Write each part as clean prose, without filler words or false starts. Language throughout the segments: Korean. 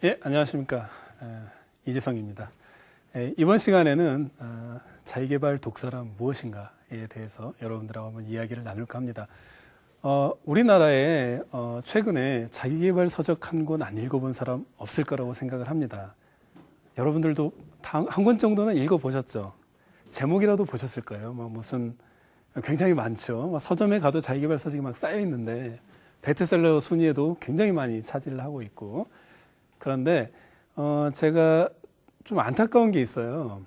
예, 안녕하십니까. 이재성입니다. 이번 시간에는 자기계발 독서란 무엇인가에 대해서 여러분들하고 한번 이야기를 나눌까 합니다. 우리나라에 최근에 자기계발 서적 한 권 안 읽어본 사람 없을 거라고 생각을 합니다. 여러분들도 한 권 정도는 읽어보셨죠? 제목이라도 보셨을 거예요. 무슨 굉장히 많죠. 서점에 가도 자기계발 서적이 막 쌓여 있는데 베스트셀러 순위에도 굉장히 많이 차지를 하고 있고, 그런데 제가 좀 안타까운 게 있어요.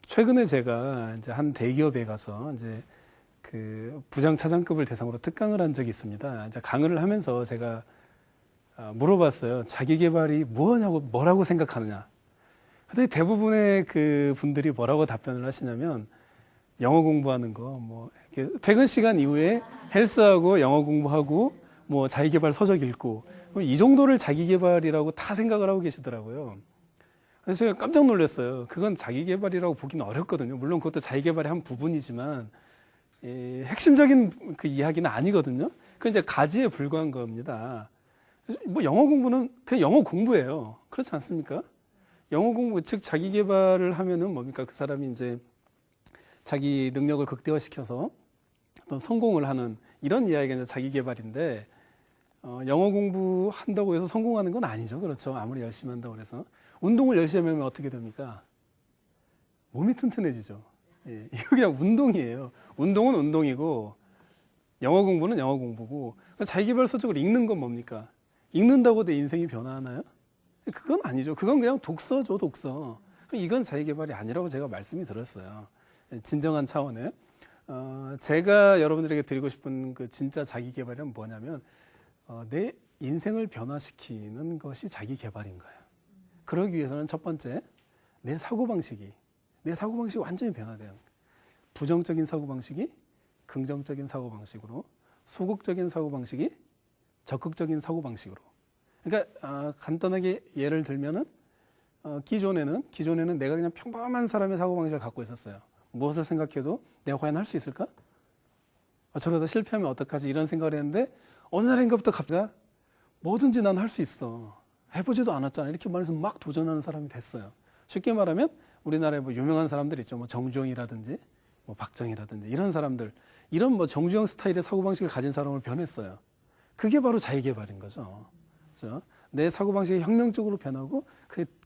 최근에 제가 이제 한 대기업에 가서 이제 그 부장 차장급을 대상으로 특강을 한 적이 있습니다. 이제 강의를 하면서 제가 물어봤어요. 자기 개발이 뭐라고 생각하느냐. 근데 대부분의 그 분들이 뭐라고 답변을 하시냐면, 영어 공부하는 거, 퇴근 시간 이후에 헬스하고 영어 공부하고 자기 개발 서적 읽고, 이 정도를 자기 개발이라고 다 생각을 하고 계시더라고요. 그래서 제가 깜짝 놀랐어요. 그건 자기 개발이라고 보기는 어렵거든요. 물론 그것도 자기 개발의 한 부분이지만 핵심적인 그 이야기는 아니거든요. 그건 이제 가지에 불과한 겁니다. 영어 공부는 그냥 영어 공부예요. 그렇지 않습니까? 영어 공부, 즉 자기 개발을 하면은 뭡니까? 그 사람이 이제 자기 능력을 극대화시켜서 어떤 성공을 하는 이런 이야기가 이제 자기 개발인데, 영어 공부한다고 해서 성공하는 건 아니죠. 그렇죠. 아무리 열심히 한다고 해서. 운동을 열심히 하면 어떻게 됩니까? 몸이 튼튼해지죠. 예, 이거 그냥 운동이에요. 운동은 운동이고, 영어 공부는 영어 공부고, 자기계발 서적을 읽는 건 뭡니까? 읽는다고 내 인생이 변화하나요? 그건 아니죠. 그건 그냥 독서죠, 독서. 이건 자기계발이 아니라고 제가 말씀이 드렸어요. 진정한 차원에. 제가 여러분들에게 드리고 싶은 그 진짜 자기계발은 뭐냐면, 내 인생을 변화시키는 것이 자기 개발인 거예요. 그러기 위해서는 첫 번째, 내 사고방식이 완전히 변화돼요. 부정적인 사고방식이 긍정적인 사고방식으로, 소극적인 사고방식이 적극적인 사고방식으로. 그러니까 간단하게 예를 들면은 기존에는 내가 그냥 평범한 사람의 사고방식을 갖고 있었어요. 무엇을 생각해도 내가 과연 할 수 있을까? 저러다 실패하면 어떡하지? 이런 생각을 했는데, 어느 날인가부터 갑자기 뭐든지 난 할 수 있어. 해보지도 않았잖아. 이렇게 말해서 막 도전하는 사람이 됐어요. 쉽게 말하면 우리나라에 유명한 사람들 있죠. 정주영이라든지 박정희라든지 이런 사람들, 이런 정주영 스타일의 사고방식을 가진 사람을 변했어요. 그게 바로 자기계발인 거죠. 그렇죠? 내 사고방식이 혁명적으로 변하고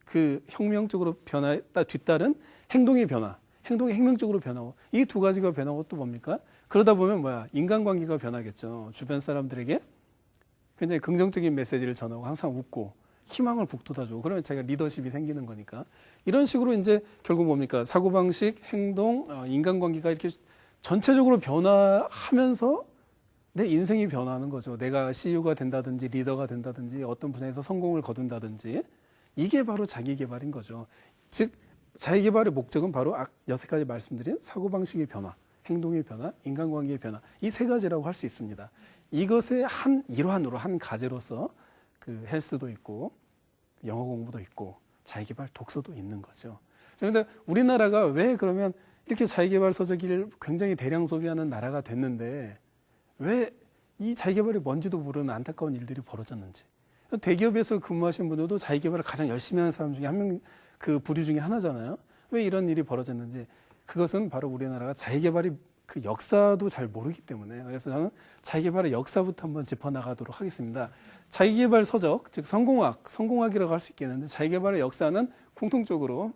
그 혁명적으로 변화에 뒤따른 행동의 변화, 행동이 혁명적으로 변하고, 이 두 가지가 변하고 또 뭡니까? 그러다 보면 인간관계가 변하겠죠. 주변 사람들에게 굉장히 긍정적인 메시지를 전하고 항상 웃고 희망을 북돋아주고, 그러면 제가 리더십이 생기는 거니까. 이런 식으로 이제 결국 뭡니까? 사고방식, 행동, 인간관계가 이렇게 전체적으로 변화하면서 내 인생이 변화하는 거죠. 내가 CEO가 된다든지 리더가 된다든지 어떤 분야에서 성공을 거둔다든지, 이게 바로 자기계발인 거죠. 즉 자기계발의 목적은 바로 여태까지 말씀드린 사고방식의 변화, 행동의 변화, 인간관계의 변화, 이 세 가지라고 할 수 있습니다. 이것의 한 일환으로, 한 가지로서 그 헬스도 있고 영어 공부도 있고 자기계발 독서도 있는 거죠. 그런데 우리나라가 왜 그러면 이렇게 자기계발 서적을 굉장히 대량 소비하는 나라가 됐는데, 왜 이 자기계발이 뭔지도 모르는 안타까운 일들이 벌어졌는지. 대기업에서 근무하시는 분들도 자기계발을 가장 열심히 하는 사람 중에 한 명, 그 부류 중에 하나잖아요. 왜 이런 일이 벌어졌는지. 그것은 바로 우리나라가 자기계발이 그 역사도 잘 모르기 때문에. 그래서 저는 자기계발의 역사부터 한번 짚어나가도록 하겠습니다. 자기계발 서적, 즉 성공학이라고 할 수 있겠는데, 자기계발의 역사는 공통적으로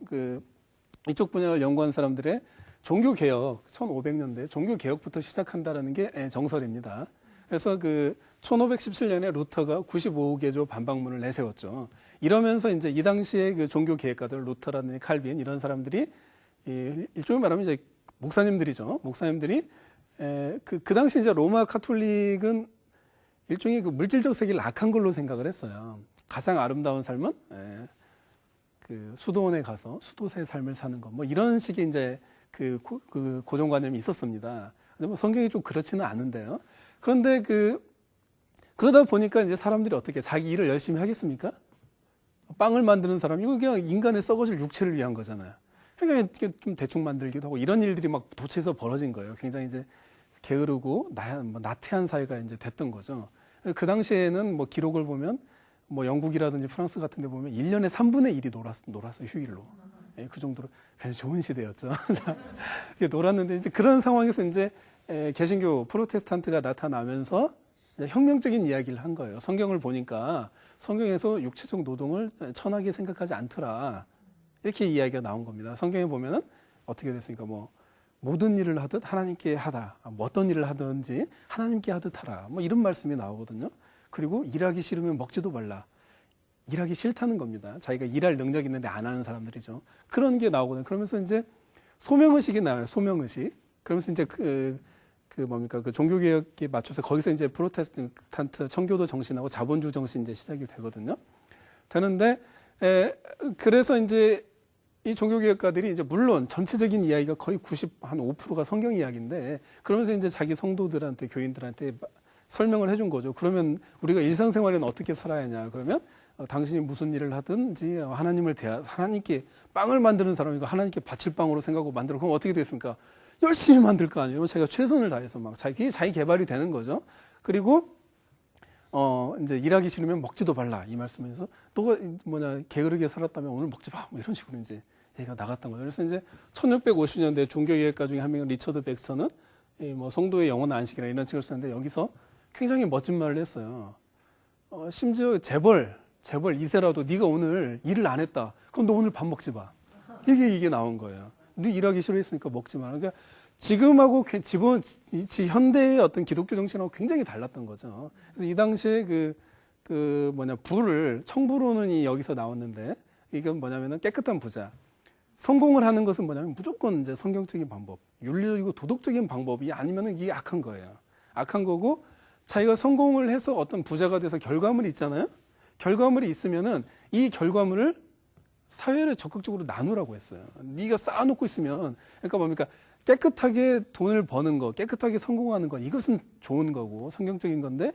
이쪽 분야를 연구한 사람들의 종교개혁, 1500년대 종교개혁부터 시작한다라는 게 정설입니다. 그래서 1517년에 루터가 95개조 반박문을 내세웠죠. 이러면서 이제 이 당시에 그 종교개혁가들, 루터라든지 칼빈 이런 사람들이 일종의 말하면 이제 목사님들이죠. 목사님들이 그 당시 이제 로마 카톨릭은 일종의 그 물질적 세계를 악한 걸로 생각을 했어요. 가장 아름다운 삶은 그 수도원에 가서 수도사의 삶을 사는 것, 뭐 이런 식의 이제 그 고정관념이 있었습니다. 근데 뭐 성경이 좀 그렇지는 않은데요. 그런데 그러다 보니까 이제 사람들이 어떻게 자기 일을 열심히 하겠습니까? 빵을 만드는 사람, 이거 그냥 인간의 썩어질 육체를 위한 거잖아요. 그러니까 좀 대충 만들기도 하고 이런 일들이 막 도처에서 벌어진 거예요. 굉장히 이제 게으르고 나태한 사회가 이제 됐던 거죠. 그 당시에는 뭐 기록을 보면 뭐 영국이라든지 프랑스 같은 데 보면 1년에 3분의 1이 놀았어, 휴일로. 예, 그 정도로 굉장히 좋은 시대였죠. 놀았는데 이제 그런 상황에서 이제 개신교 프로테스탄트가 나타나면서 혁명적인 이야기를 한 거예요. 성경을 보니까 성경에서 육체적 노동을 천하게 생각하지 않더라. 이렇게 이야기가 나온 겁니다. 성경에 보면은 어떻게 됐습니까? 뭐 모든 일을 하듯 하나님께 하다. 뭐 어떤 일을 하든지 하나님께 하듯 하라. 뭐 이런 말씀이 나오거든요. 그리고 일하기 싫으면 먹지도 말라. 일하기 싫다는 겁니다. 자기가 일할 능력이 있는데 안 하는 사람들이죠. 그런 게 나오거든요. 그러면서 이제 소명의식이 나와요. 소명의식. 그러면서 이제 그 종교개혁에 맞춰서 거기서 이제 프로테스탄트 청교도 정신하고 자본주의 정신이 이제 시작이 되거든요. 되는데, 그래서 이제 이 종교개혁가들이 이제 물론 전체적인 이야기가 거의 95%가 성경 이야기인데 그러면서 이제 자기 성도들한테, 교인들한테 설명을 해준 거죠. 그러면 우리가 일상생활에는 어떻게 살아야 하냐. 그러면 당신이 무슨 일을 하든지 하나님께 빵을 만드는 사람이고 하나님께 바칠 빵으로 생각하고 만들어. 그럼 어떻게 되겠습니까? 열심히 만들 거 아니에요. 자기가 최선을 다해서 막 자기 개발이 되는 거죠. 그리고 이제 일하기 싫으면 먹지도 말라 이 말씀에서 너가 게으르게 살았다면 오늘 먹지 마. 뭐 이런 식으로 이제 얘가 나갔던 거예요. 그래서 이제 1650년대 종교개혁가 중에 한 명은 리처드 백스터는 뭐 성도의 영원한 안식이라 이런 책을 썼는데 여기서 굉장히 멋진 말을 했어요. 심지어 재벌 이세라도 네가 오늘 일을 안 했다. 그럼 너 오늘 밥 먹지 마. 이게 나온 거예요. 네 일하기 싫어했으니까 먹지 마. 그러니까 지금하고 현대의 어떤 기독교 정신하고 굉장히 달랐던 거죠. 그래서 이 당시에 청부론이 여기서 나왔는데 이건 뭐냐면은 깨끗한 부자. 성공을 하는 것은 뭐냐면 무조건 이제 성경적인 방법, 윤리적이고 도덕적인 방법이 아니면은 이게 악한 거예요. 악한 거고 자기가 성공을 해서 어떤 부자가 돼서 결과물이 있잖아요. 결과물이 있으면은 이 결과물을 사회를 적극적으로 나누라고 했어요. 네가 쌓아놓고 있으면 그러니까 깨끗하게 돈을 버는 거, 깨끗하게 성공하는 거 이것은 좋은 거고 성경적인 건데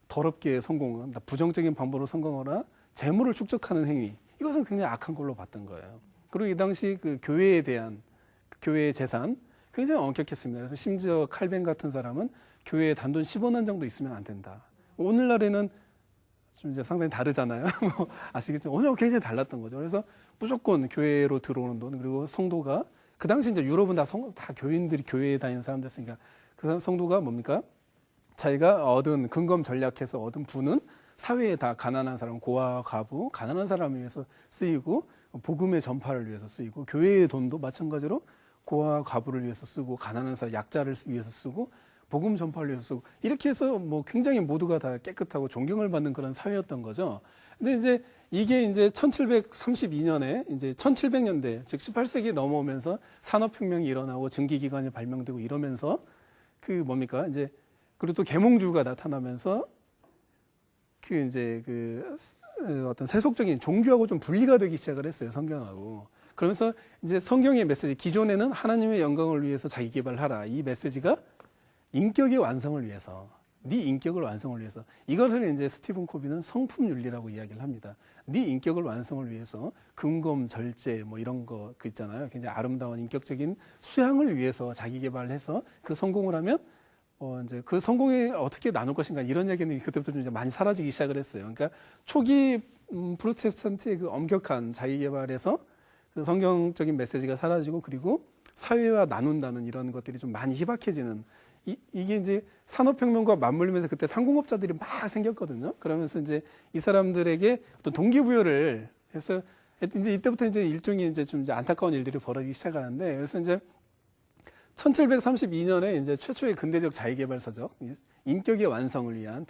더럽게 성공한 부정적인 방법으로 성공하거나 재물을 축적하는 행위 이것은 굉장히 악한 걸로 봤던 거예요. 그리고 이 당시 그 교회에 대한 교회의 재산 굉장히 엄격했습니다. 그래서 심지어 칼뱅 같은 사람은 교회에 단돈 10원 정도 있으면 안 된다. 오늘날에는 좀 이제 상당히 다르잖아요. 뭐 아시겠지만 오늘 굉장히 달랐던 거죠. 그래서 무조건 교회로 들어오는 돈 그리고 성도가 그 당시 이제 유럽은 다 교인들이 교회에 다니는 사람들이었으니까 그 성도가 뭡니까? 자기가 얻은 근검 전략해서 얻은 부는 사회에 다 가난한 사람, 고아, 과부, 가난한 사람을 위해서 쓰이고 복음의 전파를 위해서 쓰이고 교회의 돈도 마찬가지로 고아, 과부를 위해서 쓰고 가난한 사람, 약자를 위해서 쓰고 복음 전파를 위해서 쓰고 이렇게 해서 뭐 굉장히 모두가 다 깨끗하고 존경을 받는 그런 사회였던 거죠. 근데 이제 이게 이제 1732년에 이제 1700년대 즉 18세기 넘어오면서 산업혁명이 일어나고 증기기관이 발명되고 이러면서 이제 그리고 또 계몽주의가 나타나면서 어떤 세속적인 종교하고 좀 분리가 되기 시작을 했어요. 성경하고. 그러면서 이제 성경의 메시지 기존에는 하나님의 영광을 위해서 자기 개발하라 이 메시지가 인격의 완성을 위해서 네 인격을 완성을 위해서 이것을 이제 스티븐 코비는 성품 윤리라고 이야기를 합니다. 네 인격을 완성을 위해서 근검 절제 뭐 이런 거 있잖아요. 굉장히 아름다운 인격적인 수양을 위해서 자기 개발해서 그 성공을 하면 이제 그 성공에 어떻게 나눌 것인가 이런 얘기는 그때부터 좀 이제 많이 사라지기 시작을 했어요. 그러니까 초기 프로테스탄트의 그 엄격한 자기 개발에서 그 성경적인 메시지가 사라지고 그리고 사회와 나눈다는 이런 것들이 좀 많이 희박해지는 이게 이제 산업혁명과 맞물리면서 그때 상공업자들이 막 생겼거든요. 그러면서 이제 이 사람들에게 어떤 동기부여를 해서 이제 이때부터 이제 일종의 이제 좀 이제 안타까운 일들이 벌어지기 시작하는데 그래서 이제 1732년에 이제 최초의 근대적 자기개발서적 인격의 완성을 위한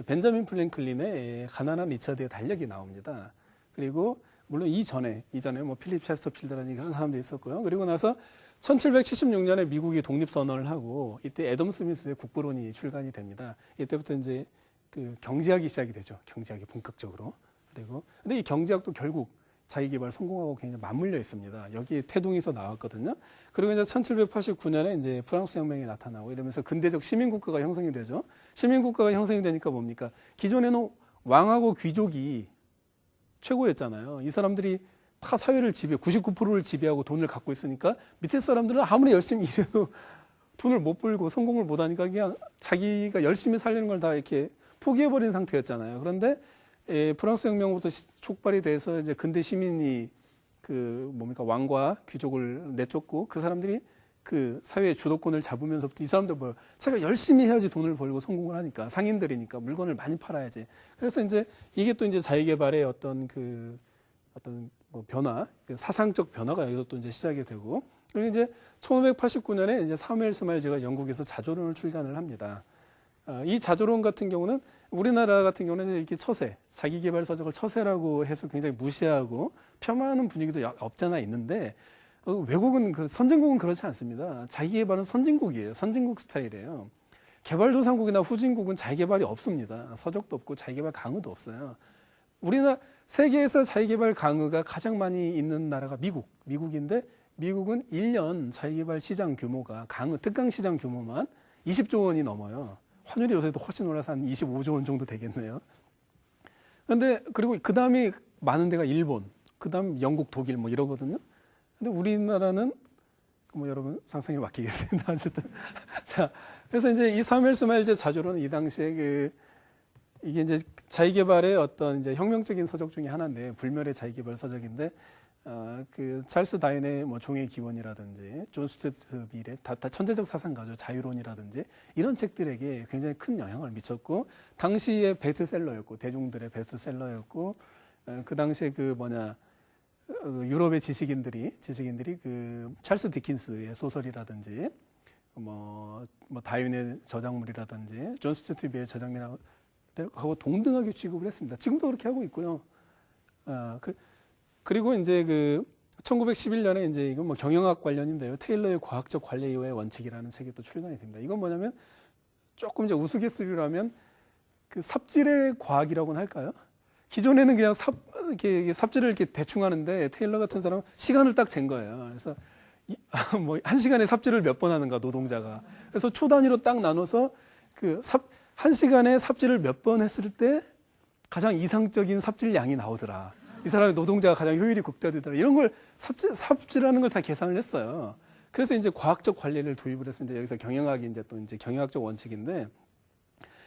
벤자민 프랭클린의 가난한 리처드의 달력이 나옵니다. 그리고 물론 이전에 뭐 필립 체스터필드라든지 그런 사람도 있었고요. 그리고 나서 1776년에 미국이 독립선언을 하고 이때 애덤 스미스의 국부론이 출간이 됩니다. 이때부터 이제 그 경제학이 시작이 되죠. 경제학이 본격적으로. 그리고 근데 이 경제학도 결국 자기개발 성공하고 굉장히 맞물려 있습니다. 여기 태동에서 나왔거든요. 그리고 이제 1789년에 이제 프랑스 혁명이 나타나고 이러면서 근대적 시민국가가 형성이 되죠. 시민국가가 형성이 되니까 뭡니까? 기존에는 왕하고 귀족이 최고였잖아요. 이 사람들이 다 사회를 99%를 지배하고 돈을 갖고 있으니까 밑에 사람들은 아무리 열심히 일해도 돈을 못 벌고 성공을 못 하니까 그냥 자기가 열심히 살려는 걸 다 이렇게 포기해버린 상태였잖아요. 그런데 프랑스 혁명부터 촉발이 돼서 이제 근대 시민이 그 뭡니까 왕과 귀족을 내쫓고 그 사람들이 그 사회의 주도권을 잡으면서부터 이 사람들 뭐 자기가 열심히 해야지 돈을 벌고 성공을 하니까 상인들이니까 물건을 많이 팔아야지. 그래서 이제 이게 또 이제 자기개발의 어떤 뭐 변화, 사상적 변화가 여기서 또 이제 시작이 되고 그리고 이제 1589년에 이제 사무엘 스마일즈가 영국에서 자조론을 출간을 합니다. 이 자조론 같은 경우는 우리나라 같은 경우는 이렇게 처세, 자기개발 서적을 처세라고 해서 굉장히 무시하고 폄하하는 분위기도 없잖아 있는데 외국은 선진국은 그렇지 않습니다. 자기개발은 선진국이에요. 선진국 스타일이에요. 개발도상국이나 후진국은 자기개발이 없습니다. 서적도 없고 자기개발 강의도 없어요. 우리나라 세계에서 자기개발 강의가 가장 많이 있는 나라가 미국인데 미국은 1년 자기개발 시장 규모가 강의 특강 시장 규모만 20조 원이 넘어요. 환율이 요새도 훨씬 올라서 한 25조 원 정도 되겠네요. 그런데 그리고 그 다음이 많은 데가 일본, 그 다음 영국, 독일 뭐 이러거든요. 근데 우리나라는 뭐 여러분 상상에 맡기겠습니다. 어쨌든 자, 그래서 이제 이 사무엘 스마일즈 자조론은 이 당시에 이게 이제 자기개발의 어떤 이제 혁명적인 서적 중에 하나인데 불멸의 자기개발 서적인데 그 찰스 다윈의 뭐 종의 기원이라든지 존 스튜어트 밀의 다 천재적 사상가죠. 자유론이라든지 이런 책들에게 굉장히 큰 영향을 미쳤고 당시의 베스트셀러였고 대중들의 베스트셀러였고 그 당시에 유럽의 지식인들이 그 찰스 디킨스의 소설이라든지 뭐 다윈의 저작물이라든지 존 스튜어트 밀의 저작물하고 동등하게 취급을 했습니다. 지금도 그렇게 하고 있고요. 그리고 이제 1911년에 이제 이건 뭐 경영학 관련인데요. 테일러의 과학적 관례의 원칙이라는 책이 또 출간이 됩니다. 이건 뭐냐면 조금 이제 우스갯소리로 하면 그 삽질의 과학이라고는 할까요? 기존에는 그냥 이렇게 삽질을 이렇게 대충 하는데 테일러 같은 사람은 시간을 딱 잰 거예요. 그래서 뭐 한 시간에 삽질을 몇 번 하는가 노동자가. 그래서 초 단위로 딱 나눠서 한 시간에 삽질을 몇 번 했을 때 가장 이상적인 삽질 양이 나오더라. 이 사람의 노동자가 가장 효율이 극대화되더라. 이런 걸 삽질하는 걸 다 계산을 했어요. 그래서 이제 과학적 관리를 도입을 했습니다. 여기서 경영학이 이제 또 이제 경영학적 원칙인데,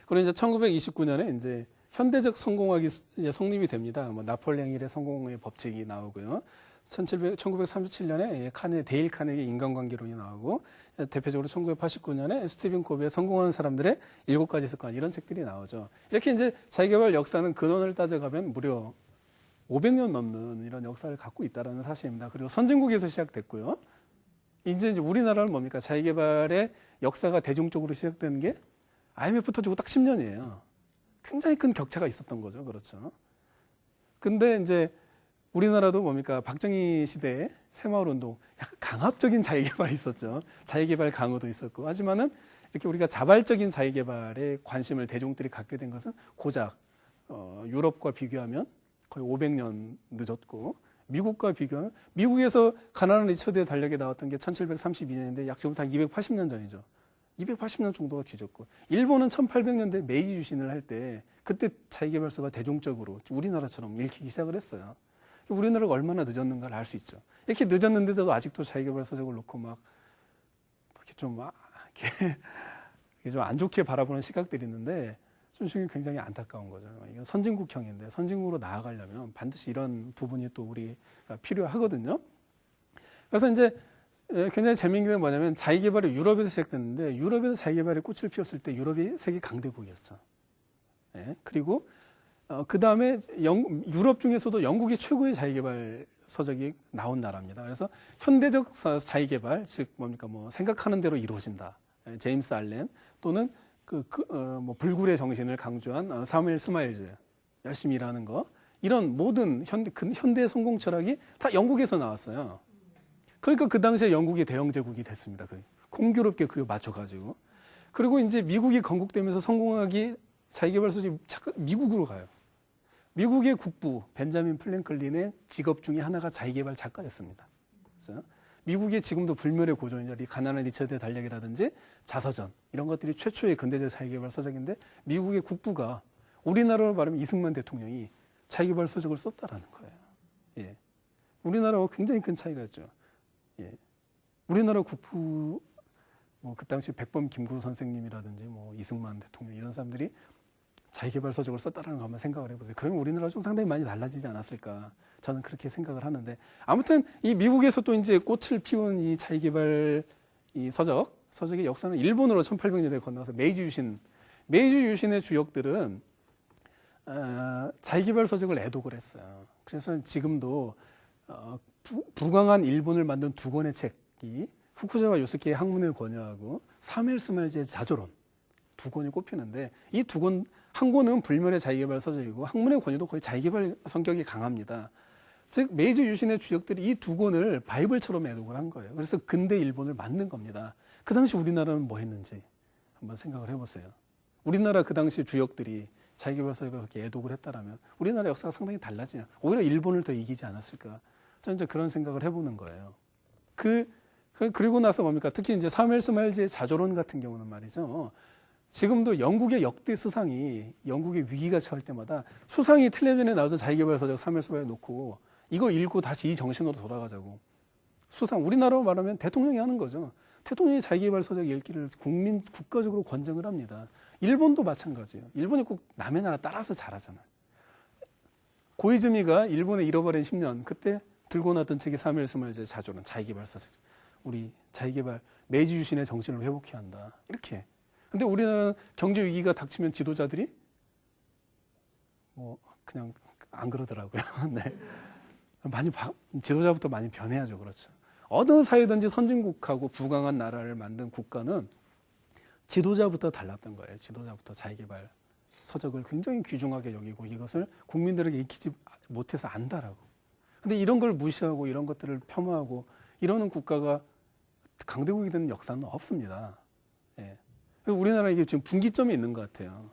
그리고 이제 1929년에 이제 현대적 성공학이 이제 성립이 됩니다. 뭐 나폴레옹 힐의 성공의 법칙이 나오고요. 1937년에 데일 카네기 인간관계론이 나오고, 대표적으로 1989년에 스티븐 코비의 성공하는 사람들의 7가지 습관, 이런 책들이 나오죠. 이렇게 이제 자기개발 역사는 근원을 따져가면 무려 500년 넘는 이런 역사를 갖고 있다는 사실입니다. 그리고 선진국에서 시작됐고요. 이제 우리나라는 뭡니까? 자기개발의 역사가 대중적으로 시작되는 게 IMF 터지고 딱 10년이에요. 굉장히 큰 격차가 있었던 거죠. 그렇죠. 근데 이제 우리나라도 뭡니까? 박정희 시대에 새마을운동, 약간 강압적인 자기개발이 있었죠. 자기개발 강요도 있었고. 하지만은 이렇게 우리가 자발적인 자기개발에 관심을 대중들이 갖게 된 것은 고작 유럽과 비교하면 거의 500년 늦었고, 미국과 비교하면 미국에서 가난한 리처드의 달력에 나왔던 게 1732년인데 약 지금부터 한 280년 전이죠. 280년 정도가 뒤졌고, 일본은 1800년대 메이지 유신을 할 때 그때 자기개발서가 대중적으로 우리나라처럼 읽히기 시작을 했어요. 우리나라가 얼마나 늦었는가를 알 수 있죠. 이렇게 늦었는데도 아직도 자기개발 서적을 놓고 막 이렇게 좀 안 좋게 바라보는 시각들이 있는데 좀 굉장히 안타까운 거죠. 이건 선진국형인데 선진국으로 나아가려면 반드시 이런 부분이 또 우리가 필요하거든요. 그래서 이제 굉장히 재미있는 게 뭐냐면 자기개발이 유럽에서 시작됐는데 유럽에서 자기개발의 꽃을 피웠을 때 유럽이 세계 강대국이었죠. 네. 그리고 그 다음에 유럽 중에서도 영국이 최고의 자기개발 서적이 나온 나라입니다. 그래서 현대적 자기개발, 즉 뭡니까 생각하는 대로 이루어진다. 제임스 알렌 또는 불굴의 정신을 강조한 사무엘 스마일즈, 열심히 일하는 거, 이런 모든 현대 성공 철학이 다 영국에서 나왔어요. 그러니까 그 당시에 영국이 대영 제국이 됐습니다. 공교롭게 그거 맞춰가지고. 그리고 이제 미국이 건국되면서 성공하기 자기개발 소식이 미국으로 가요. 미국의 국부 벤자민 플랭클린의 직업 중에 하나가 자기개발 작가였습니다. 그래서 미국의 지금도 불멸의 고전이자 가난한 리처드의 달력이라든지 자서전 이런 것들이 최초의 근대적 자기개발 서적인데 미국의 국부가 우리나라로 말하면 이승만 대통령이 자기개발 서적을 썼다라는 거예요. 예. 우리나라와 굉장히 큰 차이가 있죠. 예. 우리나라 국부 그 당시 백범 김구 선생님이라든지 이승만 대통령 이런 사람들이 자기개발 서적을 썼다라는 거 한번 생각을 해보세요. 그러면 우리나라 좀 상당히 많이 달라지지 않았을까? 저는 그렇게 생각을 하는데 아무튼 이 미국에서 또 이제 꽃을 피운 이 자기개발 이 서적의 역사는 일본으로 1800년대에 건너서 메이지 유신의 주역들은 자기개발 서적을 애독을 했어요. 그래서 지금도 부강한 일본을 만든 두 권의 책이 후쿠자와 요스케의 학문의 권유하고 사무엘 스말즈의 자조론 두 권이 꼽히는데 이 두 권 한 권은 불멸의 자기개발 서적이고 학문의 권유도 거의 자기개발 성격이 강합니다. 즉 메이지 유신의 주역들이 이 두 권을 바이블처럼 애독을 한 거예요. 그래서 근대 일본을 만든 겁니다. 그 당시 우리나라는 뭐 했는지 한번 생각을 해보세요. 우리나라 그 당시 주역들이 자기개발 서적을 그렇게 애독을 했다라면 우리나라 역사가 상당히 달라지냐. 오히려 일본을 더 이기지 않았을까. 저는 이제 그런 생각을 해보는 거예요. 그리고 나서 뭡니까? 특히 이제 사무엘 스마일즈의 자조론 같은 경우는 말이죠. 지금도 영국의 역대 수상이 영국의 위기가 처할 때마다 수상이 텔레비전에 나와서 자기개발 서적 사무엘 스마일 놓고 이거 읽고 다시 이 정신으로 돌아가자고. 수상 우리나라로 말하면 대통령이 하는 거죠. 대통령이 자기개발 서적 읽기를 국가적으로 권장을 합니다. 일본도 마찬가지예요. 일본이 꼭 남의 나라 따라서 잘하잖아요. 고이즈미가 일본의 잃어버린 10년 그때 들고 나왔던 책이 사무엘 스마일즈의 자조론 자기개발 서적. 우리 자기개발 메이지 유신의 정신을 회복해야 한다. 이렇게. 근데 우리나라는 경제 위기가 닥치면 지도자들이 그냥 안 그러더라고요. 네. 지도자부터 많이 변해야죠. 그렇죠. 어느 사회든지 선진국하고 부강한 나라를 만든 국가는 지도자부터 달랐던 거예요. 지도자부터 자기개발 서적을 굉장히 귀중하게 여기고 이것을 국민들에게 익히지 못해서 안다라고. 근데 이런 걸 무시하고 이런 것들을 폄하하고 이러는 국가가 강대국이 되는 역사는 없습니다. 예. 우리나라 이게 지금 분기점이 있는 것 같아요.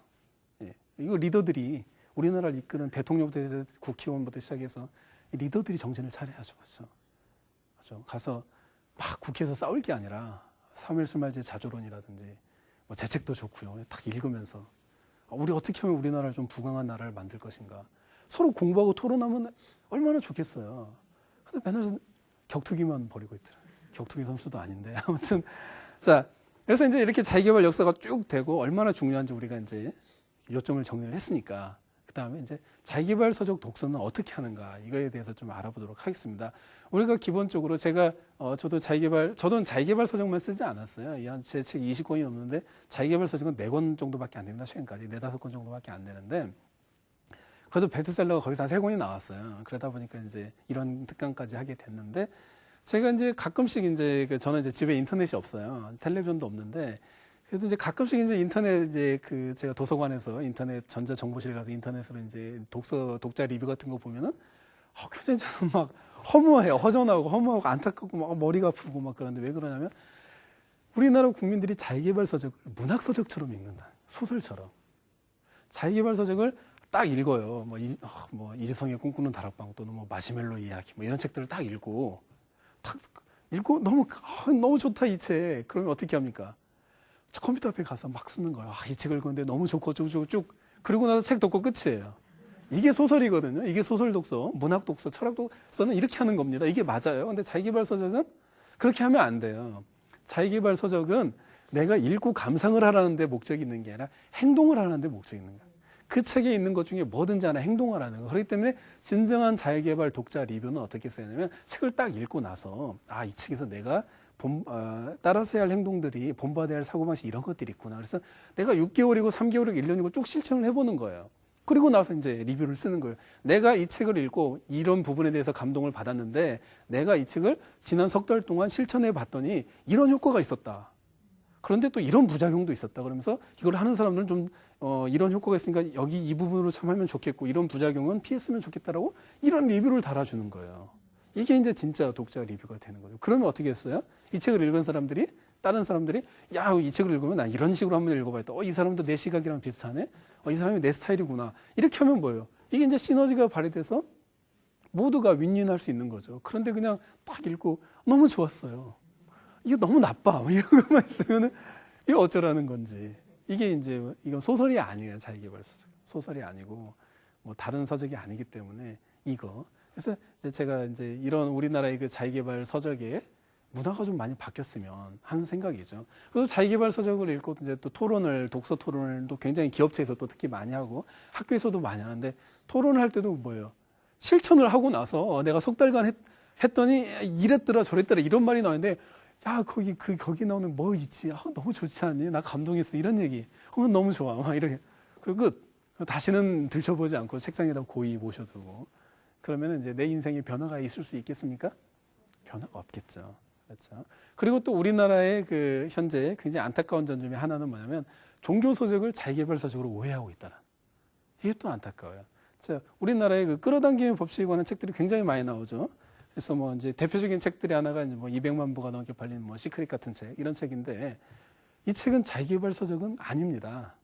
예. 이거 리더들이 우리나라를 이끄는 대통령부터 국회의원부터 시작해서 리더들이 정신을 차려야죠. 그렇죠? 가서 막 국회에서 싸울 게 아니라 사무엘 스마일즈의 자조론이라든지 제 책도 좋고요. 딱 읽으면서 우리 어떻게 하면 우리나라를 좀 부강한 나라를 만들 것인가. 서로 공부하고 토론하면 얼마나 좋겠어요. 근데 맨날 격투기만 벌이고 있더라고요. 격투기 선수도 아닌데 아무튼 자. 그래서 이제 이렇게 자기개발 역사가 쭉 되고 얼마나 중요한지 우리가 이제 요점을 정리를 했으니까 그 다음에 이제 자기개발 서적 독서는 어떻게 하는가 이거에 대해서 좀 알아보도록 하겠습니다. 우리가 기본적으로 저도 자기개발 서적만 쓰지 않았어요. 제 책 20권이 넘는데 자기개발 서적은 4권 정도밖에 안 됩니다. 최근까지 4, 5권 정도밖에 안 되는데 그래도 베스트셀러가 거기서 한 3권이 나왔어요. 그러다 보니까 이제 이런 특강까지 하게 됐는데. 제가 이제 가끔씩 저는 이제 집에 인터넷이 없어요. 텔레비전도 없는데, 그래도 이제 가끔씩 이제 인터넷 제가 도서관에서 인터넷 전자정보실 가서 인터넷으로 이제 독자 리뷰 같은 거 보면은, 굉장히 저는 막 허무해요. 허전하고 허무하고 안타깝고 막 머리가 아프고 막 그런데 왜 그러냐면, 우리나라 국민들이 자기개발 서적을 문학서적처럼 읽는다. 소설처럼. 자기개발 서적을 딱 읽어요. 이재성의 꿈꾸는 다락방 또는 마시멜로 이야기 이런 책들을 딱 읽고, 너무 좋다 이 책. 그러면 어떻게 합니까? 컴퓨터 앞에 가서 막 쓰는 거예요. 이 책을 읽었는데 너무 좋고 쭉 그리고 나서 책 덮고 끝이에요. 이게 소설이거든요. 이게 소설 독서, 문학 독서, 철학 독서는 이렇게 하는 겁니다. 이게 맞아요. 근데 자기개발 서적은 그렇게 하면 안 돼요. 자기개발 서적은 내가 읽고 감상을 하라는 데 목적이 있는 게 아니라 행동을 하라는 데 목적이 있는 거예요. 그 책에 있는 것 중에 뭐든지 하나 행동하라는 거예요. 그렇기 때문에 진정한 자기개발 독자 리뷰는 어떻게 쓰냐면 책을 딱 읽고 나서 이 책에서 내가 따라서 해야 할 행동들이 본받아야 할 사고방식 이런 것들이 있구나. 그래서 내가 6개월이고 3개월이고 1년이고 쭉 실천을 해보는 거예요. 그리고 나서 이제 리뷰를 쓰는 거예요. 내가 이 책을 읽고 이런 부분에 대해서 감동을 받았는데 내가 이 책을 지난 석 달 동안 실천해 봤더니 이런 효과가 있었다. 그런데 또 이런 부작용도 있었다. 그러면서 이걸 하는 사람들은 좀 이런 효과가 있으니까 여기 이 부분으로 참 하면 좋겠고 이런 부작용은 피했으면 좋겠다라고 이런 리뷰를 달아주는 거예요. 이게 이제 진짜 독자 리뷰가 되는 거죠. 그러면 어떻게 했어요? 이 책을 읽은 사람들이, 다른 사람들이, 야, 이 책을 읽으면 나 이런 식으로 한번 읽어봐야겠다. 이 사람도 내 시각이랑 비슷하네? 이 사람이 내 스타일이구나. 이렇게 하면 뭐예요? 이게 이제 시너지가 발휘돼서 모두가 윈윈할 수 있는 거죠. 그런데 그냥 딱 읽고 너무 좋았어요. 이게 너무 나빠. 이런 것만 있으면은 이게 어쩌라는 건지. 이게 이제, 이건 소설이 아니에요. 자기계발 서적. 소설이 아니고, 뭐 다른 서적이 아니기 때문에 이거. 그래서 이제 제가 이제 이런 우리나라의 그 자기계발 서적의 문화가 좀 많이 바뀌었으면 하는 생각이죠. 그래서 자기계발 서적을 읽고 이제 또 토론을, 독서 토론을 또 굉장히 기업체에서 또 특히 많이 하고 학교에서도 많이 하는데 토론을 할 때도 뭐예요? 실천을 하고 나서 내가 석 달간 했더니 이랬더라 저랬더라 이런 말이 나오는데 야, 거기 나오는 뭐 있지? 너무 좋지 않니? 나 감동했어. 이런 얘기. 너무 좋아. 막 이렇게. 그리고 끝. 다시는 들춰보지 않고 책장에다 고이 모셔두고. 그러면 이제 내 인생에 변화가 있을 수 있겠습니까? 변화가 없겠죠. 그렇죠. 그리고 또 우리나라의 그 현재 굉장히 안타까운 점 중에 하나는 뭐냐면 종교서적을 자기계발서적으로 오해하고 있다는. 이게 또 안타까워요. 자, 우리나라의 그 끌어당김의 법칙에 관한 책들이 굉장히 많이 나오죠. 그래서 뭐 이제 대표적인 책들이 하나가 이제 뭐 200만 부가 넘게 팔린 뭐 시크릿 같은 책, 이런 책인데 이 책은 자기계발 서적은 아닙니다.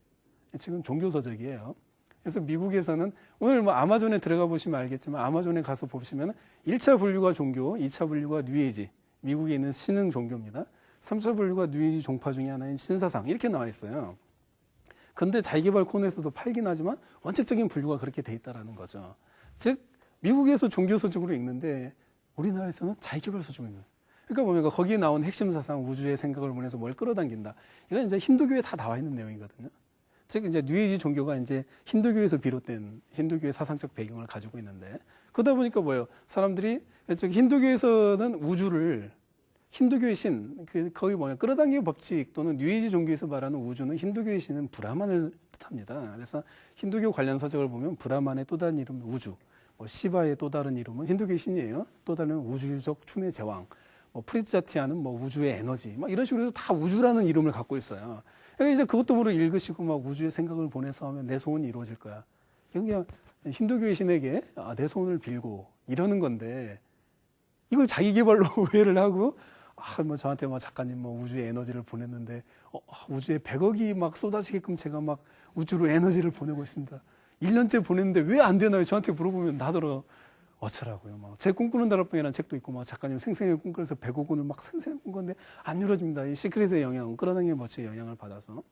이 책은 종교 서적이에요. 그래서 미국에서는 오늘 뭐 아마존에 들어가 보시면 알겠지만 아마존에 가서 보시면 1차 분류가 종교, 2차 분류가 뉴에이지, 미국에 있는 신흥 종교입니다. 3차 분류가 뉴에이지 종파 중에 하나인 신사상, 이렇게 나와 있어요. 근데 자기계발 코너에서도 팔긴 하지만 원칙적인 분류가 그렇게 돼 있다라는 거죠. 즉 미국에서 종교 서적으로 읽는데 우리나라에서는 자기계발 서적으로 읽는. 그러니까 뭡니까? 거기에 나온 핵심 사상, 우주의 생각을 보내서 뭘 끌어당긴다. 이건 이제 힌두교에 다 나와 있는 내용이거든요. 즉 이제 뉴에이지 종교가 이제 힌두교에서 비롯된 힌두교의 사상적 배경을 가지고 있는데 그러다 보니까 뭐예요? 사람들이 즉 힌두교에서는 우주를 힌두교의 신, 거의 뭐냐 끌어당기의 법칙 또는 뉴에이지 종교에서 말하는 우주는 힌두교의 신은 브라만을 뜻합니다. 그래서 힌두교 관련 서적을 보면 브라만의 또 다른 이름 우주, 뭐 시바의 또 다른 이름은 힌두교의 신이에요. 또 다른 우주적 춤의 제왕, 뭐 프리자티아는 뭐 우주의 에너지, 막 이런 식으로 해서 다 우주라는 이름을 갖고 있어요. 그러니까 이제 그것도 모르 읽으시고 막 우주의 생각을 보내서 하면 내 소원이 이루어질 거야. 이건 그냥 힌두교의 신에게 내 소원을 빌고 이러는 건데 이걸 자기계발로 오해를 하고 뭐 저한테 막 작가님 뭐 우주의 에너지를 보냈는데 우주에 100억이 막 쏟아지게끔 제가 막 우주로 에너지를 보내고 있습니다. 1년째 보냈는데 왜 안 되나요? 저한테 물어보면 나더러 어쩌라고요. 막 제 꿈꾸는 다락방이라는 책도 있고 막 작가님 생생하게 꿈꾸면서 100억 원을 막 생생하게 꿈꿨는데 안 이루어집니다. 이 시크릿의 영향, 끌어당김의 법칙의 영향을 받아서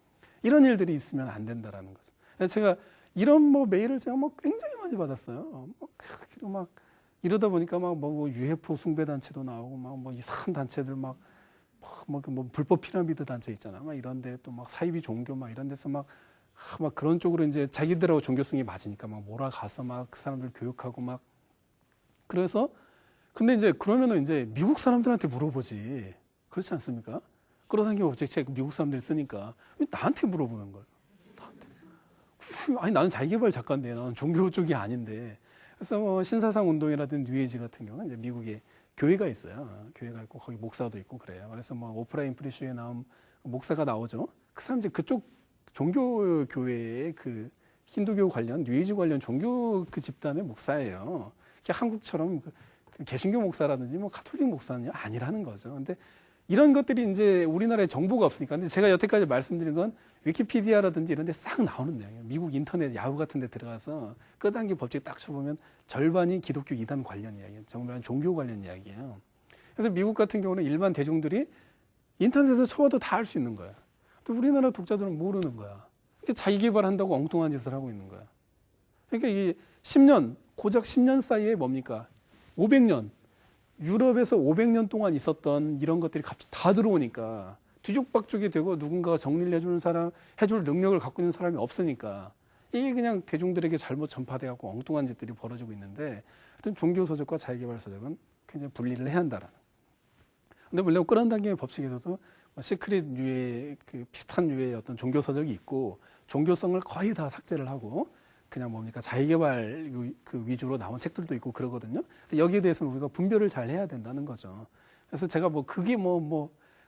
이런 일들이 있으면 안 된다라는 거죠. 그래서 제가 이런 뭐 메일을 제가 뭐 굉장히 많이 받았어요. 막 이러다 보니까 막 뭐 UFO 숭배 단체도 나오고 막 뭐 이상한 단체들 막 불법 피라미드 단체 있잖아. 막 이런데 또 막 사이비 종교 막 이런 데서 막 그런 쪽으로 이제 자기들하고 종교성이 맞으니까 막 몰아가서 막 그 사람들 교육하고 막 그래서 근데 이제 그러면은 이제 미국 사람들한테 물어보지. 그렇지 않습니까? 끌어당김 법칙 책 미국 사람들이 쓰니까 왜 나한테 물어보는 거예요. 나한테. 아니 나는 자기계발 작가인데 나는 종교 쪽이 아닌데. 그래서 뭐 신사상 운동이라든지 뉴에이지 같은 경우는 이제 미국에 교회가 있어요. 교회가 있고 거기 목사도 있고 그래요. 그래서 뭐 오프라인 프리쇼에 나온 목사가 나오죠. 그 사람 이제 그쪽 종교 교회의 그 힌두교 관련 뉴에이지 관련 종교 그 집단의 목사예요. 한국처럼 그 개신교 목사라든지 뭐 가톨릭 목사는 아니라는 거죠. 근데 이런 것들이 이제 우리나라에 정보가 없으니까. 근데 제가 여태까지 말씀드린 건 위키피디아라든지 이런 데 싹 나오는 내용이에요. 미국 인터넷 야후 같은 데 들어가서 끌어당김 법칙 딱 쳐보면 절반이 기독교 이단 관련 이야기예요. 정말 종교 관련 이야기예요. 그래서 미국 같은 경우는 일반 대중들이 인터넷에서 쳐봐도 다 알 수 있는 거야. 또 우리나라 독자들은 모르는 거야. 자기 개발한다고 엉뚱한 짓을 하고 있는 거야. 그러니까 이게 10년, 고작 10년 사이에 뭡니까? 500년. 유럽에서 500년 동안 있었던 이런 것들이 갑자기 다 들어오니까 뒤죽박죽이 되고 누군가가 정리를 해주는 사람, 해줄 능력을 갖고 있는 사람이 없으니까 이게 그냥 대중들에게 잘못 전파돼갖고 엉뚱한 짓들이 벌어지고 있는데 하여튼 종교서적과 자기계발서적은 굉장히 분리를 해야 한다라는. 근데 물론 끌어당김의 법칙에서도 시크릿 류의 그 비슷한 류의 어떤 종교서적이 있고 종교성을 거의 다 삭제를 하고 그냥 뭡니까 자기계발 그 위주로 나온 책들도 있고 그러거든요. 여기에 대해서는 우리가 분별을 잘 해야 된다는 거죠. 그래서 제가 뭐 그게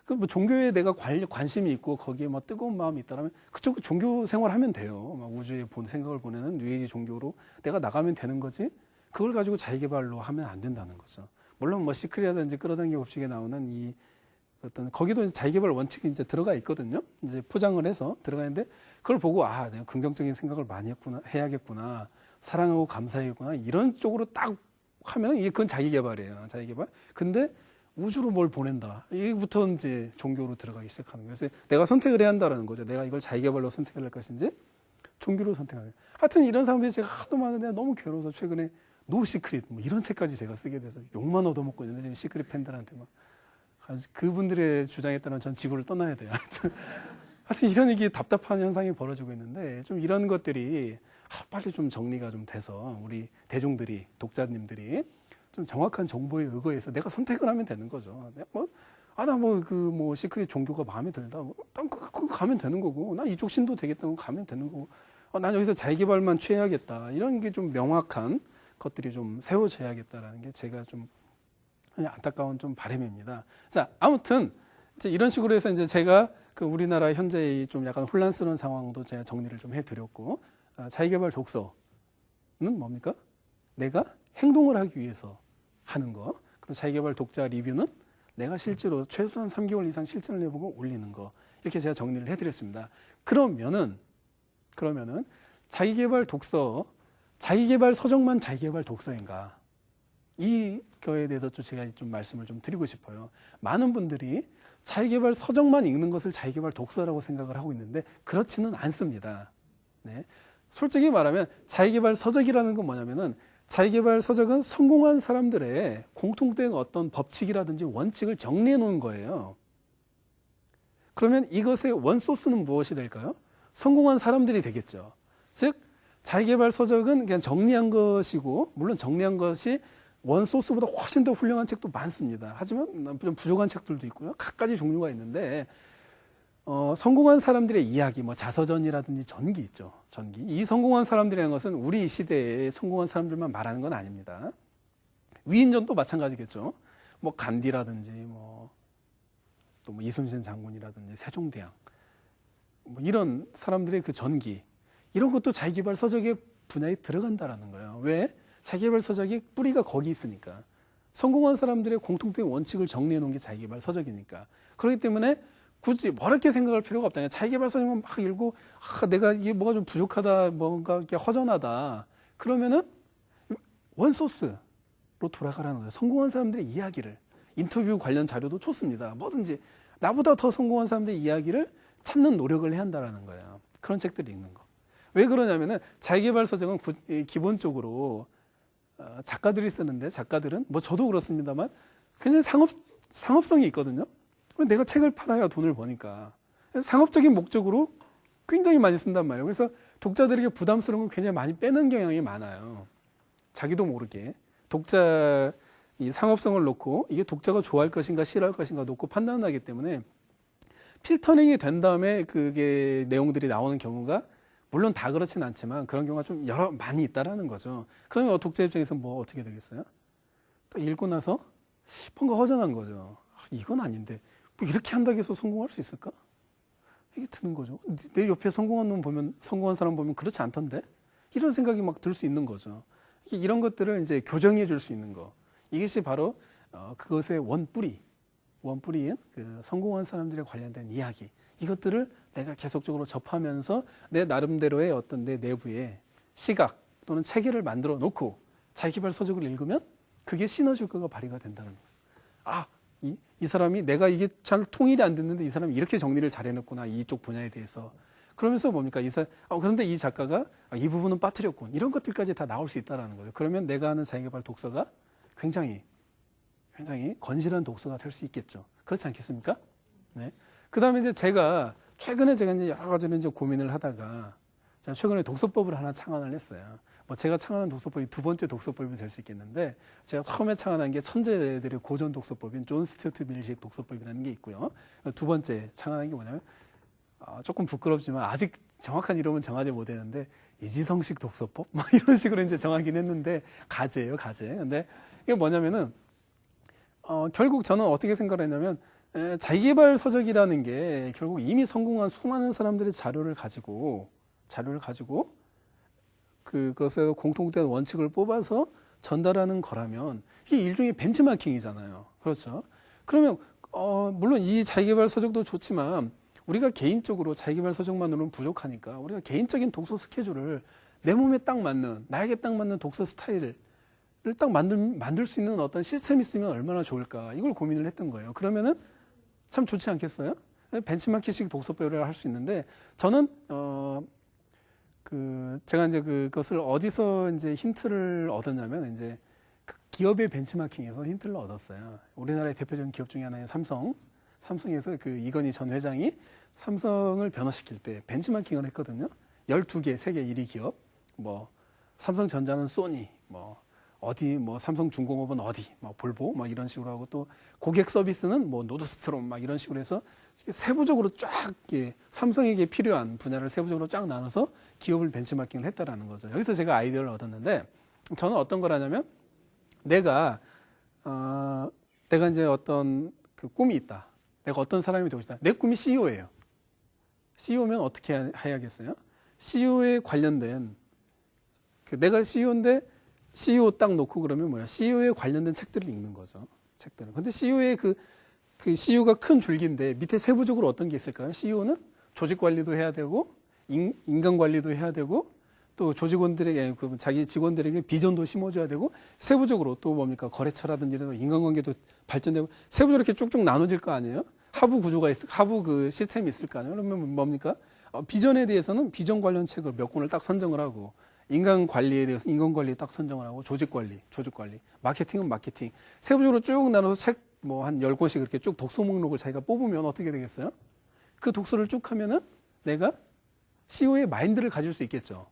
그 종교에 내가 관심이 있고 거기에 뭐 뜨거운 마음이 있다면 그쪽 종교 생활하면 돼요. 막 우주에 본 생각을 보내는 뉴에이지 종교로 내가 나가면 되는 거지. 그걸 가지고 자기계발로 하면 안 된다는 거죠. 물론 뭐 시크릿이라든지 끌어당기 법칙에 나오는 이 어떤 거기도 이제 자기개발 원칙이 이제 들어가 있거든요. 이제 포장을 해서 들어가 있는데 그걸 보고 아, 내가 긍정적인 생각을 많이 했구나, 해야겠구나, 사랑하고 감사해야겠구나 이런 쪽으로 딱 하면 이게 그건 자기개발이에요. 자기개발. 근데 우주로 뭘 보낸다. 이부터 이제 종교로 들어가기 시작하는 거예요. 그래서 내가 선택을 해야 한다는 거죠. 내가 이걸 자기개발로 선택을 할 것인지 종교로 선택하는. 하여튼 이런 사람들이 제가 하도 많은데 너무 괴로워서 최근에 노 시크릿 뭐 이런 책까지 제가 쓰게 돼서 욕만 얻어먹고 있는데 지금 시크릿 팬들한테 막 그분들의 주장에 따라 전 지구를 떠나야 돼요. 하여튼 이런 얘기 답답한 현상이 벌어지고 있는데 좀 이런 것들이 빨리 좀 정리가 좀 돼서 우리 대중들이 독자님들이 좀 정확한 정보에 의거해서 내가 선택을 하면 되는 거죠. 나 시크릿 종교가 마음에 들다. 그거 가면 되는 거고. 난 이쪽 신도 되겠다고 가면 되는 거고. 난 여기서 자기개발만 취해야겠다. 이런 게 좀 명확한 것들이 좀 세워져야겠다라는 게 제가 좀 안타까운 좀 바람입니다. 자, 아무튼 이제 이런 식으로 해서 이제 제가 그 우리나라 현재의 좀 약간 혼란스러운 상황도 제가 정리를 좀 해드렸고, 자기개발 독서는 뭡니까? 내가 행동을 하기 위해서 하는 거. 그리고 자기개발 독자 리뷰는 내가 실제로 최소한 3개월 이상 실천을 해보고 올리는 거. 이렇게 제가 정리를 해드렸습니다. 그러면은 자기개발 독서, 자기개발 서적만 자기개발 독서인가? 이거에 대해서 좀 제가 좀 말씀을 좀 드리고 싶어요. 많은 분들이 자기개발 서적만 읽는 것을 자기개발 독서라고 생각을 하고 있는데 그렇지는 않습니다. 네. 솔직히 말하면 자기개발 서적이라는 건 뭐냐면은 자기개발 서적은 성공한 사람들의 공통된 어떤 법칙이라든지 원칙을 정리해 놓은 거예요. 그러면 이것의 원소스는 무엇이 될까요? 성공한 사람들이 되겠죠. 즉 자기개발 서적은 그냥 정리한 것이고, 물론 정리한 것이 원소스보다 훨씬 더 훌륭한 책도 많습니다. 하지만 좀 부족한 책들도 있고요. 각가지 종류가 있는데 성공한 사람들의 이야기, 뭐 자서전이라든지 전기 있죠. 전기. 이 성공한 사람들이라는 것은 우리 이 시대에 성공한 사람들만 말하는 건 아닙니다. 위인전도 마찬가지겠죠. 뭐 간디라든지 또 뭐 이순신 장군이라든지 세종대왕, 뭐 이런 사람들의 그 전기, 이런 것도 자기개발 서적의 분야에 들어간다라는 거예요. 왜? 자기개발 서적이 뿌리가 거기 있으니까. 성공한 사람들의 공통된 원칙을 정리해 놓은 게 자기개발 서적이니까. 그렇기 때문에 굳이 뭐렇게 생각할 필요가 없다. 자기개발 서적만 막 읽고 내가 이게 뭐가 좀 부족하다, 뭔가 이렇게 허전하다. 그러면은 원소스로 돌아가라는 거예요. 성공한 사람들의 이야기를, 인터뷰 관련 자료도 좋습니다. 뭐든지 나보다 더 성공한 사람들의 이야기를 찾는 노력을 해야 한다는 거예요. 그런 책들을 읽는 거. 왜 그러냐면은 자기개발 서적은 기본적으로 작가들이 쓰는데, 작가들은 뭐 저도 그렇습니다만 굉장히 상업성이 있거든요. 내가 책을 팔아야 돈을 버니까 상업적인 목적으로 굉장히 많이 쓴단 말이에요. 그래서 독자들에게 부담스러운 걸 굉장히 많이 빼는 경향이 많아요. 자기도 모르게 독자 이 상업성을 놓고 이게 독자가 좋아할 것인가 싫어할 것인가 놓고 판단하기 때문에 필터링이 된 다음에 그게 내용들이 나오는 경우가 물론 다 그렇진 않지만 그런 경우가 좀 많이 있다라는 거죠. 그러면 독자 입장에서 뭐 어떻게 되겠어요? 딱 읽고 나서 뭔가 허전한 거죠. 이건 아닌데 뭐 이렇게 한다고 해서 성공할 수 있을까? 이게 드는 거죠. 내 옆에 성공한 사람 보면 그렇지 않던데? 이런 생각이 막 들 수 있는 거죠. 이런 것들을 이제 교정해 줄 수 있는 거. 이것이 바로 그것의 원뿌리인 그 성공한 사람들에 관련된 이야기. 이것들을 내가 계속적으로 접하면서 내 나름대로의 어떤 내 내부의 시각 또는 체계를 만들어 놓고 자기개발 서적을 읽으면 그게 시너지 효과가 발휘가 된다는 거예요. 이 사람이 내가 이게 잘 통일이 안 됐는데 이 사람이 이렇게 정리를 잘 해놨구나. 이쪽 분야에 대해서. 그러면서 뭡니까? 그런데 이 작가가 이 부분은 빠뜨렸군. 이런 것들까지 다 나올 수 있다는 거예요. 그러면 내가 하는 자기개발 독서가 굉장히 건실한 독서가 될 수 있겠죠. 그렇지 않겠습니까? 네. 그 다음에 이제 최근에 제가 이제 여러 가지로 이제 고민을 하다가 제가 최근에 독서법을 하나 창안을 했어요. 뭐 제가 창안한 독서법이 두 번째 독서법이 될 수 있겠는데 제가 처음에 창안한 게 천재들의 고전 독서법인 존 스튜어트 밀식 독서법이라는 게 있고요. 두 번째 창안한 게 뭐냐면 조금 부끄럽지만 아직 정확한 이름은 정하지 못했는데 이지성식 독서법? 뭐 이런 식으로 이제 정하긴 했는데 가제예요, 가제. 근데 이게 뭐냐면은 결국 저는 어떻게 생각을 했냐면 자기개발 서적이라는 게 결국 이미 성공한 수많은 사람들의 자료를 가지고 그것에 공통된 원칙을 뽑아서 전달하는 거라면 이게 일종의 벤치마킹이잖아요. 그렇죠? 그러면 물론 이 자기계발 서적도 좋지만 우리가 개인적으로 자기계발 서적만으로는 부족하니까 우리가 개인적인 독서 스케줄을 내 몸에 딱 맞는, 나에게 딱 맞는 독서 스타일을 딱 만들 수 있는 어떤 시스템이 있으면 얼마나 좋을까, 이걸 고민을 했던 거예요. 그러면은 참 좋지 않겠어요? 벤치마킹식 독서법을 할 수 있는데, 저는 제가 이제 그것을 어디서 이제 힌트를 얻었냐면, 이제 그 기업의 벤치마킹에서 힌트를 얻었어요. 우리나라의 대표적인 기업 중에 하나인 삼성에서 그 이건희 전 회장이 삼성을 변화시킬 때 벤치마킹을 했거든요. 12개 세계 1위 기업, 뭐 삼성전자는 소니, 뭐 어디, 뭐 삼성중공업은 어디, 뭐 볼보, 막 이런 식으로 하고, 또 고객 서비스는 뭐 노드스트롬, 막 이런 식으로 해서 세부적으로 쫙 삼성에게 필요한 분야를 세부적으로 쫙 나눠서 기업을 벤치마킹을 했다라는 거죠. 여기서 제가 아이디어를 얻었는데, 저는 어떤 거라냐면, 내가 이제 어떤 그 꿈이 있다. 내가 어떤 사람이 되고 싶다. 내 꿈이 CEO예요. CEO면 어떻게 해야겠어요? CEO에 관련된, 내가 CEO인데 CEO 딱 놓고 그러면 뭐야? CEO에 관련된 책들을 읽는 거죠. 책들은. 근데 CEO의 그 CEO가 큰 줄기인데 밑에 세부적으로 어떤 게 있을까요? CEO는 조직 관리도 해야 되고, 인간 관리도 해야 되고, 또 조직원들에게, 자기 직원들에게 비전도 심어줘야 되고, 세부적으로 또 뭡니까? 거래처라든지 인간관계도 발전되고, 세부적으로 이렇게 쭉쭉 나눠질 거 아니에요? 하부 구조가 하부 그 시스템이 있을 거 아니에요? 그러면 뭡니까? 비전에 대해서는 비전 관련 책을 몇 권을 딱 선정을 하고, 인간 관리에 대해서 인간 관리 딱 선정을 하고, 조직 관리, 마케팅은 마케팅. 세부적으로 쭉 나눠서 책 뭐 한 10권씩 이렇게 쭉 독서 목록을 자기가 뽑으면 어떻게 되겠어요? 그 독서를 쭉 하면은 내가 CEO의 마인드를 가질 수 있겠죠.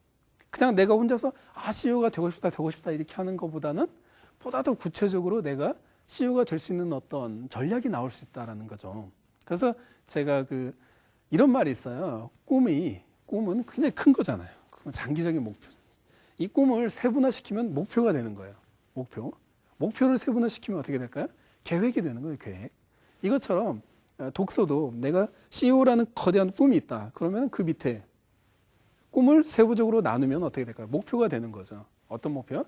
그냥 내가 혼자서 CEO가 되고 싶다 이렇게 하는 것보다는 보다 더 구체적으로 내가 CEO가 될 수 있는 어떤 전략이 나올 수 있다라는 거죠. 그래서 제가 이런 말이 있어요. 꿈은 굉장히 큰 거잖아요. 장기적인 목표. 이 꿈을 세분화시키면 목표가 되는 거예요. 목표를 세분화시키면 어떻게 될까요? 계획이 되는 거예요. 계획. 이것처럼 독서도 내가 CEO라는 거대한 꿈이 있다. 그러면 그 밑에 꿈을 세부적으로 나누면 어떻게 될까요? 목표가 되는 거죠. 어떤 목표?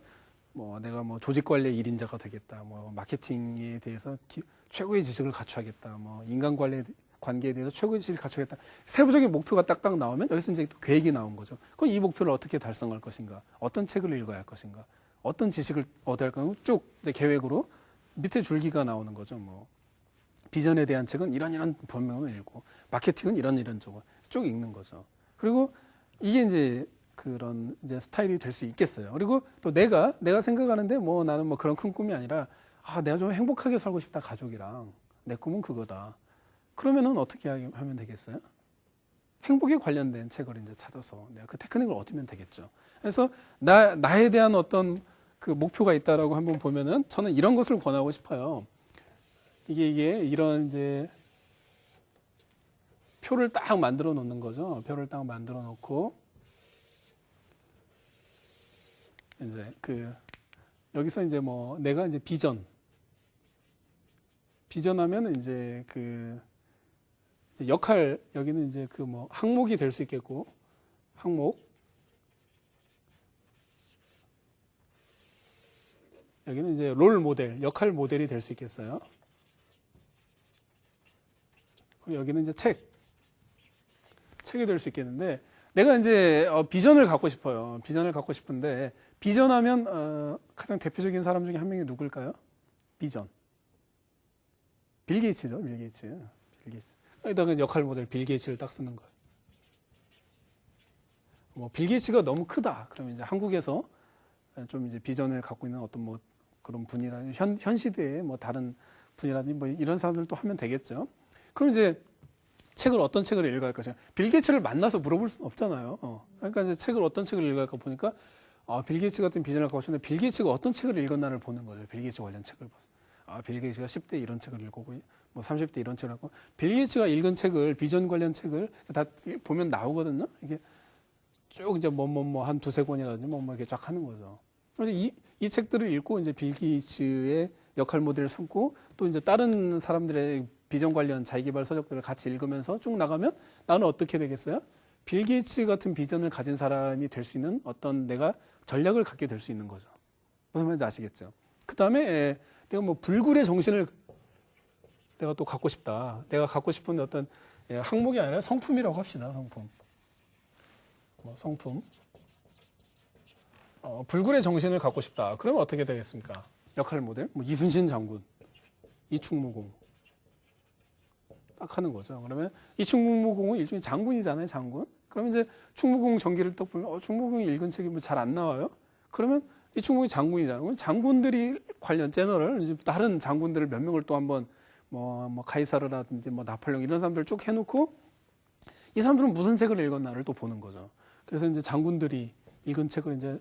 뭐 내가 뭐 조직 관리 1인자가 되겠다. 뭐 마케팅에 대해서 최고의 지식을 갖춰야겠다. 뭐 인간 관계에 대해서 최고의 지식을 갖춰야겠다. 세부적인 목표가 딱딱 나오면 여기서 이제 또 계획이 나온 거죠. 그럼 이 목표를 어떻게 달성할 것인가? 어떤 책을 읽어야 할 것인가? 어떤 지식을 얻어야 할 것인가? 쭉 이제 계획으로 밑에 줄기가 나오는 거죠. 뭐 비전에 대한 책은 이런 분명을 읽고, 마케팅은 이런 쪽을 쭉 읽는 거죠. 그리고 이게 이제 그런 이제 스타일이 될 수 있겠어요. 그리고 또 내가 생각하는데 뭐 나는 뭐 그런 큰 꿈이 아니라 내가 좀 행복하게 살고 싶다, 가족이랑. 내 꿈은 그거다. 그러면은 어떻게 하면 되겠어요? 행복에 관련된 책을 이제 찾아서 내가 그 테크닉을 얻으면 되겠죠. 그래서 나에 대한 어떤 그 목표가 있다라고 한번 보면은 저는 이런 것을 권하고 싶어요. 이게 이런 이제 표를 딱 만들어 놓는 거죠. 표를 딱 만들어 놓고 이제 여기서 이제 뭐 내가 이제 비전하면 이제 이제 역할, 여기는 이제 뭐 항목이 될 수 있겠고, 항목, 여기는 이제 롤 모델, 역할 모델이 될 수 있겠어요. 여기는 이제 책이 될 수 있겠는데, 내가 이제 비전을 갖고 싶어요. 비전을 갖고 싶은데, 비전하면 가장 대표적인 사람 중에 한 명이 누굴까요? 비전. 빌 게이츠죠. 빌 게이츠. 여기다가 역할 모델 빌 게이츠를 딱 쓰는 거예요. 뭐 빌 게이츠가 너무 크다. 그러면 이제 한국에서 좀 이제 비전을 갖고 있는 어떤 뭐 그런 분이라든지 현 시대에 뭐 다른 분이라든지 뭐 이런 사람들도 하면 되겠죠. 그럼 이제 어떤 책을 읽어야 할 것인가? 빌 게이츠를 만나서 물어볼 수는 없잖아요. 그러니까 이제 어떤 책을 읽어야 할까 보니까 빌 게이츠 같은 비전을 갖고 있는데 빌 게이츠가 어떤 책을 읽었나를 보는 거죠. 빌 게이츠 관련 책을 봐서. 빌 게이츠가 10대 이런 책을 읽고 뭐 30대 이런 책을 읽고, 빌 게이츠가 읽은 책을, 비전 관련 책을 다 보면 나오거든요. 이게 쭉 이제 한 두세 권이라든지 뭐 이렇게 쫙 하는 거죠. 그래서 이 책들을 읽고 이제 빌 게이츠의 역할 모델을 삼고, 또 이제 다른 사람들의 비전 관련 자기계발 서적들을 같이 읽으면서 쭉 나가면 나는 어떻게 되겠어요? 빌 게이츠 같은 비전을 가진 사람이 될 수 있는 어떤 내가 전략을 갖게 될 수 있는 거죠. 무슨 말인지 아시겠죠? 그 다음에 내가 뭐 불굴의 정신을 내가 또 갖고 싶다. 내가 갖고 싶은 어떤 항목이 아니라 성품이라고 합시다. 성품. 뭐 성품. 불굴의 정신을 갖고 싶다. 그러면 어떻게 되겠습니까? 역할 모델. 뭐 이순신 장군, 이충무공. 딱 하는 거죠. 그러면 이충무공은 일종의 장군이잖아요. 장군. 그러면 이제 충무공 전기를 딱 보면 충무공이 읽은 책이 뭐 잘 안 나와요. 그러면 이충무공이 장군이잖아요. 그럼 장군들이 관련 제너럴, 이제 다른 장군들을 몇 명을 또 한번 뭐 가이사르라든지 뭐 나폴레옹 이런 사람들 쭉 해놓고 이 사람들은 무슨 책을 읽었나를 또 보는 거죠. 그래서 이제 장군들이 읽은 책을 이제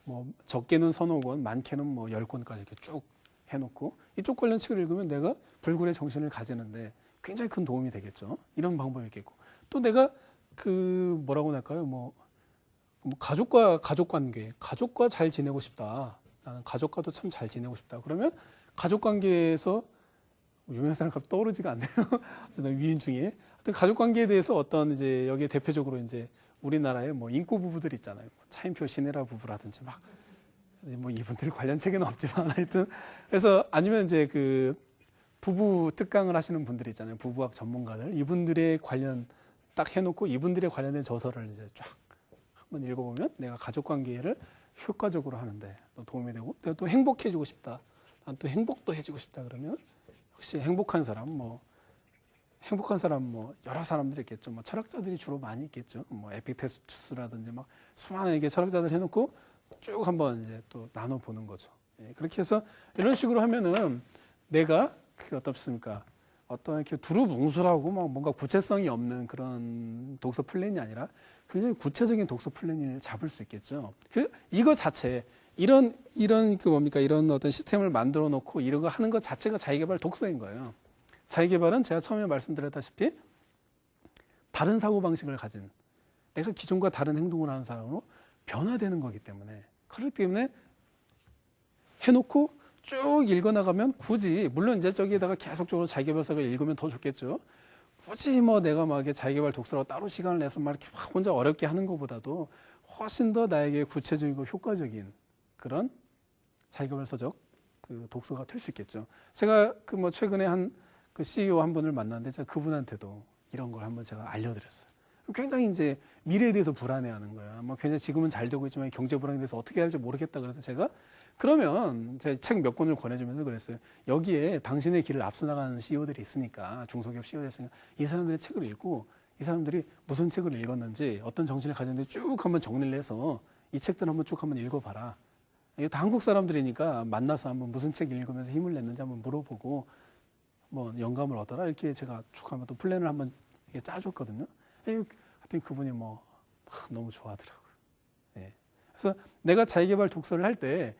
뭐 적게는 서너 권, 많게는 뭐 10권까지 이렇게 쭉 해놓고 이쪽 관련 책을 읽으면 내가 불굴의 정신을 가지는데 굉장히 큰 도움이 되겠죠. 이런 방법이 있겠고 또 내가 그 뭐라고 할까요? 뭐 가족과 가족 관계, 가족과 잘 지내고 싶다. 나는 가족과도 참 잘 지내고 싶다. 그러면 가족 관계에서 유명한 사람 갑자기 떠오르지가 않네요. 위인 중에 하여튼 가족 관계에 대해서 어떤 이제 여기에 대표적으로 이제 우리나라의 뭐 인꼬 부부들 있잖아요. 차인표 신혜라 부부라든지 막 뭐 이분들 관련 책에는 없지만 하여튼 그래서 아니면 이제 그 부부 특강을 하시는 분들 있잖아요. 부부학 전문가들 이분들의 관련 딱 해놓고 이분들의 관련된 저서를 이제 쫙 한번 읽어보면 내가 가족 관계를 효과적으로 하는데 또 도움이 되고 내가 또 행복해지고 싶다. 난 또 행복도 해주고 싶다 그러면 역시 행복한 사람 뭐 여러 사람들이 있겠죠. 뭐 철학자들이 주로 많이 있겠죠. 뭐 에픽테투스라든지 막 수많은 게 철학자들 해놓고 쭉 한번 이제 또 나눠 보는 거죠. 그렇게 해서 이런 식으로 하면은 내가 그게 어떻습니까? 어떤 이렇게 두루뭉술하고 막 뭔가 구체성이 없는 그런 독서 플랜이 아니라 굉장히 구체적인 독서 플랜을 잡을 수 있겠죠. 이거 자체 이런 그 뭡니까 이런 어떤 시스템을 만들어 놓고 이런 거 하는 것 자체가 자기개발 독서인 거예요. 자기개발은 제가 처음에 말씀드렸다시피 다른 사고방식을 가진 내가 기존과 다른 행동을 하는 사람으로 변화되는 거기 때문에 그렇기 때문에 해놓고 쭉 읽어나가면 굳이 물론 이제 저기에다가 계속적으로 자기개발서를 읽으면 더 좋겠죠. 굳이 뭐 내가 막 자기개발 독서로 따로 시간을 내서 막 이렇게 막 혼자 어렵게 하는 것보다도 훨씬 더 나에게 구체적이고 효과적인 그런 자기개발서적 그 독서가 될 수 있겠죠. 제가 그 뭐 최근에 한 그 CEO 한 분을 만났는데 제가 그분한테도 이런 걸 한번 제가 알려드렸어요. 굉장히 이제 미래에 대해서 불안해하는 거야. 뭐 굉장히 지금은 잘 되고 있지만 경제 불황에 대해서 어떻게 해야 할지 모르겠다 그래서 제가 그러면 제가 책 몇 권을 권해주면서 그랬어요. 여기에 당신의 길을 앞서 나가는 CEO들이 있으니까 중소기업 CEO들이 있으니까 이 사람들의 책을 읽고 이 사람들이 무슨 책을 읽었는지 어떤 정신을 가졌는지 쭉 한번 정리를 해서 이 책들 한번 쭉 한번 읽어봐라. 이게 다 한국 사람들이니까 만나서 한번 무슨 책 읽으면서 힘을 냈는지 한번 물어보고 뭐 영감을 얻어라 이렇게 제가 쭉 한번 또 플랜을 한번 짜줬거든요. 하여튼 그분이 뭐 너무 좋아하더라고요. 예. 그래서 내가 자기개발 독서를 할 때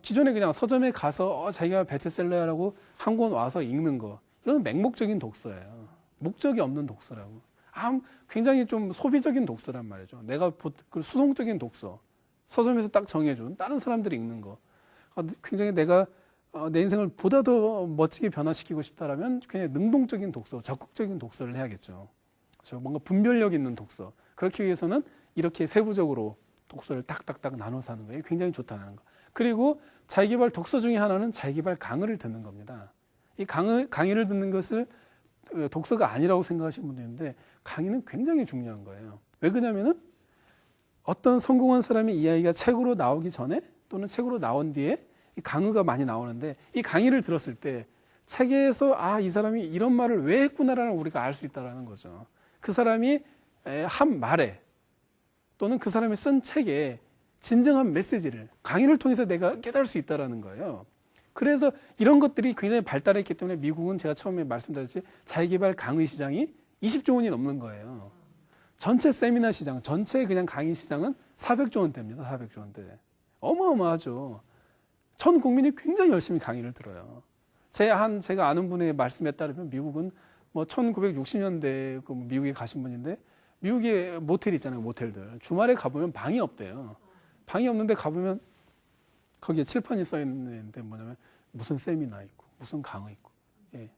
기존에 그냥 서점에 가서 자기가 베스트셀러라고 한 권 와서 읽는 거 이건 맹목적인 독서예요. 목적이 없는 독서라고. 굉장히 좀 소비적인 독서란 말이죠. 내가 그 수송적인 독서 서점에서 딱 정해준 다른 사람들이 읽는 거 굉장히 내가 내 인생을 보다 더 멋지게 변화시키고 싶다라면 그냥 능동적인 독서, 적극적인 독서를 해야겠죠. 그렇죠? 뭔가 분별력 있는 독서. 그렇기 위해서는 이렇게 세부적으로 독서를 딱딱딱 나눠서 하는 거예요. 굉장히 좋다는 거. 그리고 자기개발 독서 중에 하나는 자기개발 강의를 듣는 겁니다. 이 강의를 듣는 것을 독서가 아니라고 생각하시는 분도 있는데 강의는 굉장히 중요한 거예요. 왜 그러냐면은 어떤 성공한 사람이 이야기가 책으로 나오기 전에 또는 책으로 나온 뒤에 이 강의가 많이 나오는데 이 강의를 들었을 때 책에서 이 사람이 이런 말을 왜 했구나라는 우리가 알 수 있다는 거죠. 그 사람이 한 말에 또는 그 사람이 쓴 책에 진정한 메시지를 강의를 통해서 내가 깨달을 수 있다는 거예요. 그래서 이런 것들이 굉장히 발달했기 때문에 미국은 제가 처음에 말씀드렸듯이 자기개발 강의 시장이 20조 원이 넘는 거예요. 전체 세미나 시장, 전체 그냥 강의 시장은 400조 원대입니다. 400조 원대. 어마어마하죠. 전 국민이 굉장히 열심히 강의를 들어요. 제가 아는 분의 말씀에 따르면 미국은 뭐 1960년대 그 미국에 가신 분인데 미국에 모텔 있잖아요. 모텔들. 주말에 가보면 방이 없대요. 방이 없는데 가보면 거기에 칠판이 써 있는데 뭐냐면 무슨 세미나 있고 무슨 강의 있고. 예.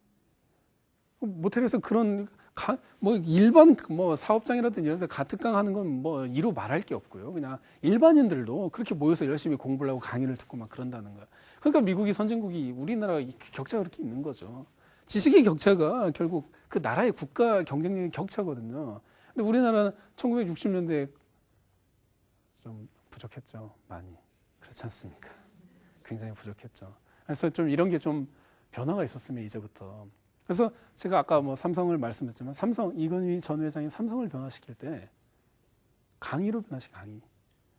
모텔에서 그런 뭐 일반 뭐 사업장이라든지 이런 데서 가특강 하는 건 뭐 이루 말할 게 없고요. 그냥 일반인들도 그렇게 모여서 열심히 공부를 하고 강의를 듣고 막 그런다는 거야. 그러니까 미국이 선진국이 우리나라 격차가 그렇게 있는 거죠. 지식의 격차가 결국 그 나라의 국가 경쟁력의 격차거든요. 근데 우리나라는 1960년대에 좀 부족했죠. 많이. 그렇지 않습니까? 굉장히 부족했죠. 그래서 좀 이런 게 좀 변화가 있었으면 이제부터. 그래서 제가 아까 뭐 삼성을 말씀드렸지만 삼성 이건희 전 회장이 삼성을 변화시킬 때 강의로 변화시킨 강의.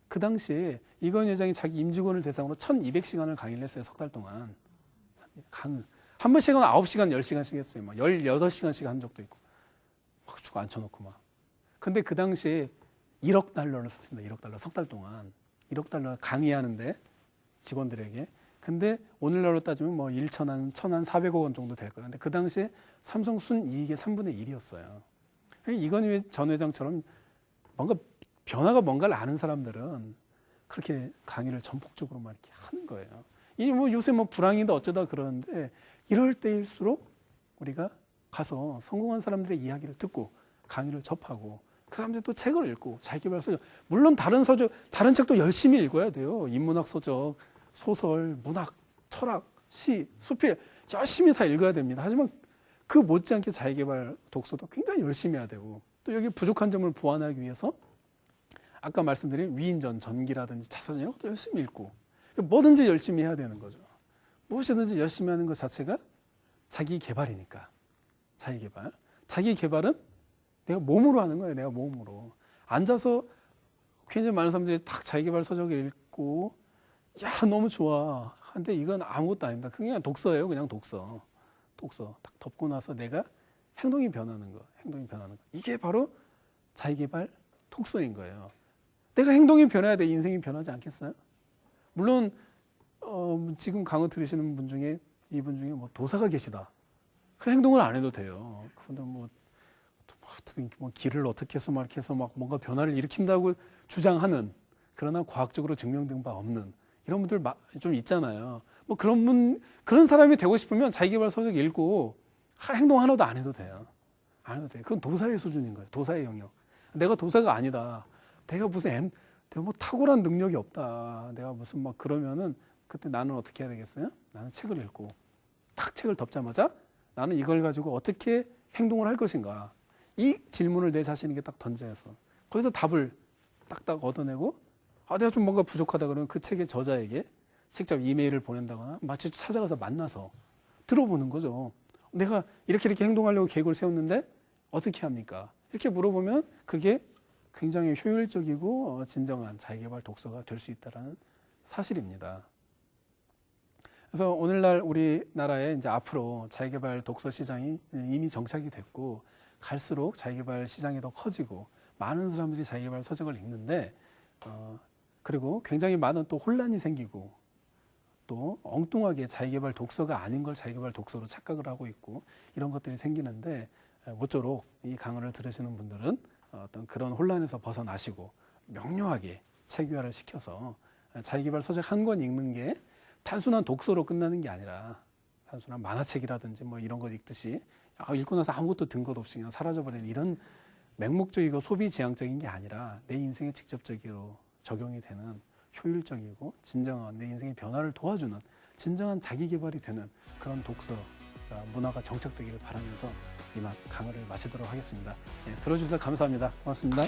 그 당시에 이건희 회장이 자기 임직원을 대상으로 1200시간을 강의를 했어요. 석 달 동안. 한 번씩은 9시간, 10시간씩 했어요. 막 18시간씩 한 적도 있고. 막 쭉 앉혀놓고 막. 근데 그 당시에 1억 달러를 썼습니다. 1억 달러. 석 달 동안. 1억 달러 강의하는데 직원들에게. 근데 오늘날로 따지면 뭐 1,400억 원 정도 될 거예요. 근데 그 당시에 삼성 순이익의 3분의 1이었어요. 이건희 전 회장처럼 뭔가 변화가 뭔가를 아는 사람들은 그렇게 강의를 전폭적으로 막 이렇게 하는 거예요. 이 뭐 요새 뭐 불황인데 어쩌다 그러는데 이럴 때일수록 우리가 가서 성공한 사람들의 이야기를 듣고 강의를 접하고 그 사람들이 또 책을 읽고 자기개발 서적, 물론 다른 책도 열심히 읽어야 돼요. 인문학 서적, 소설, 문학, 철학, 시, 수필 열심히 다 읽어야 됩니다. 하지만 그 못지않게 자기개발 독서도 굉장히 열심히 해야 되고 또 여기 부족한 점을 보완하기 위해서 아까 말씀드린 위인전, 전기라든지 자서전 이런 것도 열심히 읽고 뭐든지 열심히 해야 되는 거죠. 무엇이든지 열심히 하는 것 자체가 자기 개발이니까. 자기 개발. 자기 개발은 내가 몸으로 하는 거예요. 내가 몸으로. 앉아서 굉장히 많은 사람들이 딱 자기 개발 서적을 읽고 야 너무 좋아. 근데 이건 아무것도 아닙니다. 그냥 독서예요. 그냥 독서. 독서. 딱 덮고 나서 내가 행동이 변하는 거. 행동이 변하는 거. 이게 바로 자기 개발 독서인 거예요. 내가 행동이 변해야 돼. 인생이 변하지 않겠어요? 물론 지금 강의 들으시는 분 중에 이분 중에 뭐 도사가 계시다. 그 행동을 안 해도 돼요. 그분들 뭐 길을 어떻게 해서 막 이렇게 해서 막 뭔가 변화를 일으킨다고 주장하는 그러나 과학적으로 증명된 바 없는 이런 분들 좀 있잖아요. 뭐 그런 사람이 되고 싶으면 자기개발 서적 읽고 행동 하나도 안 해도 돼요. 안 해도 돼요. 그건 도사의 수준인 거예요. 도사의 영역. 내가 도사가 아니다. 내가 뭐 탁월한 능력이 없다. 내가 무슨 막 그러면은 그때 나는 어떻게 해야 되겠어요? 나는 책을 읽고 탁 책을 덮자마자 나는 이걸 가지고 어떻게 행동을 할 것인가. 이 질문을 내 자신에게 딱 던져서 거기서 답을 딱딱 얻어내고 내가 좀 뭔가 부족하다 그러면 그 책의 저자에게 직접 이메일을 보낸다거나 마치 찾아가서 만나서 들어보는 거죠. 내가 이렇게 행동하려고 계획을 세웠는데 어떻게 합니까? 이렇게 물어보면 그게 굉장히 효율적이고 진정한 자기개발 독서가 될 수 있다는 사실입니다. 그래서 오늘날 우리나라에 이제 앞으로 자기개발 독서 시장이 이미 정착이 됐고 갈수록 자기개발 시장이 더 커지고 많은 사람들이 자기개발 서적을 읽는데 그리고 굉장히 많은 또 혼란이 생기고 또 엉뚱하게 자기개발 독서가 아닌 걸 자기개발 독서로 착각을 하고 있고 이런 것들이 생기는데 모쪼록 이 강의를 들으시는 분들은 어떤 그런 혼란에서 벗어나시고 명료하게 체계화를 시켜서 자기개발 서적 한 권 읽는 게 단순한 독서로 끝나는 게 아니라 단순한 만화책이라든지 뭐 이런 거 읽듯이 읽고 나서 아무것도 든 것 없이 그냥 사라져버리는 이런 맹목적이고 소비지향적인 게 아니라 내 인생에 직접적으로 적용이 되는 효율적이고 진정한 내 인생의 변화를 도와주는 진정한 자기 개발이 되는 그런 독서 문화가 정착되기를 바라면서 이만 강의를 마치도록 하겠습니다. 들어주셔서 감사합니다. 고맙습니다.